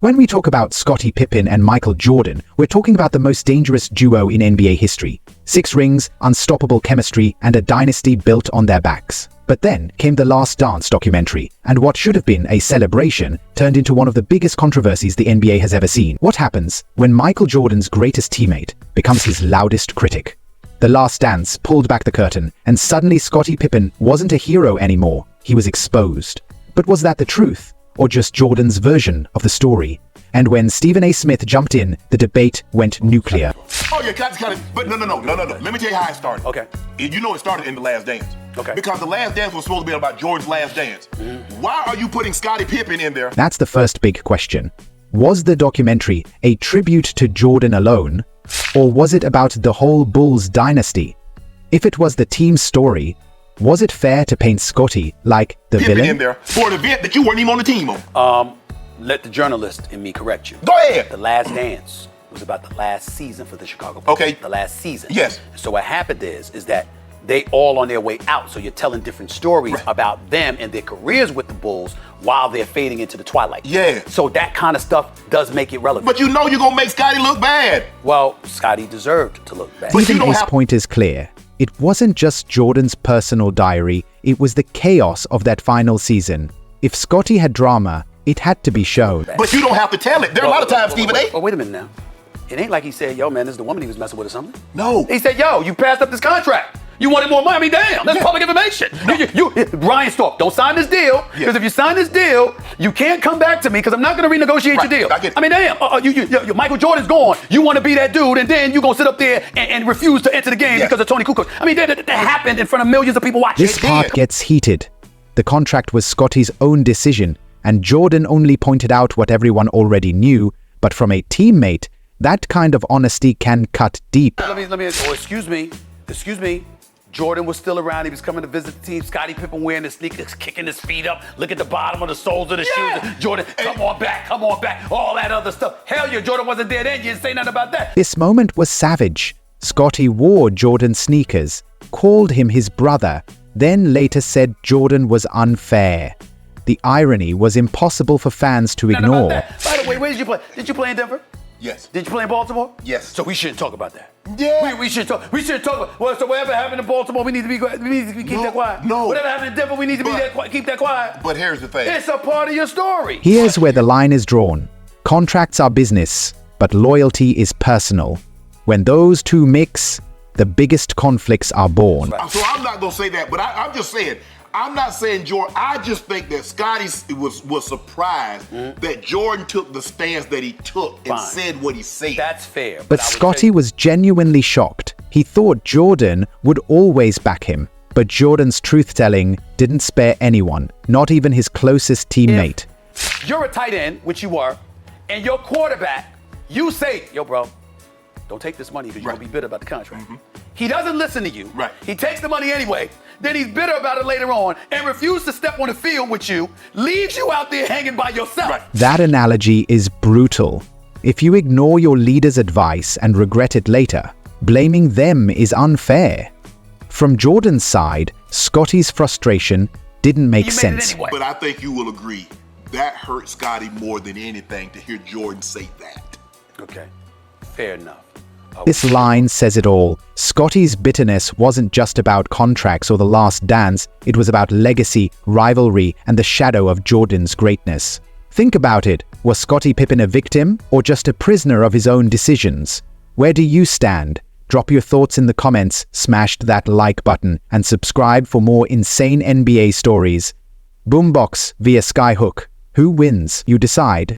When we talk about Scottie Pippen and Michael Jordan, we're talking about the most dangerous duo in NBA history. 6 rings, unstoppable chemistry, and a dynasty built on their backs. But then came The Last Dance documentary, and what should have been a celebration turned into one of the biggest controversies the NBA has ever seen. What happens when Michael Jordan's greatest teammate becomes his loudest critic? The Last Dance pulled back the curtain, and suddenly Scottie Pippen wasn't a hero anymore. He was exposed. But was that the truth? Or just Jordan's version of the story? And when Stephen A. Smith jumped in, the debate went nuclear. Oh yeah, but no. Let me tell you how it started. Okay. You know it started in The Last Dance. Okay. Because The Last Dance was supposed to be about Jordan's last dance. Why are you putting Scottie Pippen in there? That's the first big question. Was the documentary a tribute to Jordan alone, or was it about the whole Bulls dynasty? If it was the team's story, was it fair to paint Scottie like the Pippen villain? in there for an event that you weren't even on the team on. Let the journalist in me correct you. Go ahead. The Last Dance was about the last season for the Chicago Bulls. Okay. The last season. Yes. So what happened is that they all on their way out. So you're telling different stories about them and their careers with the Bulls while they're fading into the twilight. Yeah. So that kind of stuff does make it relevant. But you know you're gonna make Scottie look bad. Well, Scottie deserved to look bad. Stephen A's point is clear. It wasn't just Jordan's personal diary, it was the chaos of that final season. If Scottie had drama, it had to be shown. But you don't have to tell it. There are a lot of times, Stephen A. Oh, wait a minute now. It ain't like he said, yo, man, this is the woman he was messing with or something. No. He said, yo, you passed up this contract. You wanted more money. I mean, damn, that's public information. No. Ryan Stork, don't sign this deal, because if you sign this deal, you can't come back to me, because I'm not going to renegotiate your deal. I mean, damn, Michael Jordan's gone. You want to be that dude, and then you're going to sit up there and refuse to enter the game because of Tony Kukoc. I mean, that happened in front of millions of people watching. This part gets heated. The contract was Scottie's own decision, and Jordan only pointed out what everyone already knew, but from a teammate, that kind of honesty can cut deep. Let me, excuse me. Jordan was still around. He was coming to visit the team. Scottie Pippen wearing the sneakers, kicking his feet up. Look at the bottom of the soles of the shoes. Jordan, come on back. All that other stuff. Hell yeah, Jordan wasn't there then. You didn't say nothing about that. This moment was savage. Scottie wore Jordan's sneakers, called him his brother, then later said Jordan was unfair. The irony was impossible for fans to ignore. By the way, where did you play? Did you play in Denver? Yes. Did you play in Baltimore? Yes. So we shouldn't talk about that. Yeah. We should talk. Well, so whatever happened in Baltimore, we need to keep that quiet. No. Whatever happened in Denver, we need to keep that quiet. But here's the thing. It's a part of your story. Here's where the line is drawn. Contracts are business, but loyalty is personal. When those two mix, the biggest conflicts are born. So I'm not gonna say that, but I'm just saying. I'm not saying Jordan. I just think that Scottie was surprised that Jordan took the stance that he took and said what he said. That's fair. But Scottie was genuinely shocked. He thought Jordan would always back him. But Jordan's truth-telling didn't spare anyone, not even his closest teammate. If you're a tight end, which you were, and your quarterback, you say, yo, bro, don't take this money because you're going to be bitter about the contract. He doesn't listen to you. Right. He takes the money anyway. Then he's bitter about it later on and refuses to step on the field with you, leaves you out there hanging by yourself. Right. That analogy is brutal. If you ignore your leader's advice and regret it later, blaming them is unfair. From Jordan's side, Scottie's frustration didn't make sense. Anyway. But I think you will agree, that hurt Scottie more than anything to hear Jordan say that. Okay, fair enough. This line says it all. Scottie's bitterness wasn't just about contracts or the last dance, it was about legacy, rivalry, and the shadow of Jordan's greatness. Think about it. Was Scottie Pippen a victim or just a prisoner of his own decisions? Where do you stand? Drop your thoughts in the comments, smash that like button, and subscribe for more insane NBA stories. Boombox via Skyhook. Who wins? You decide.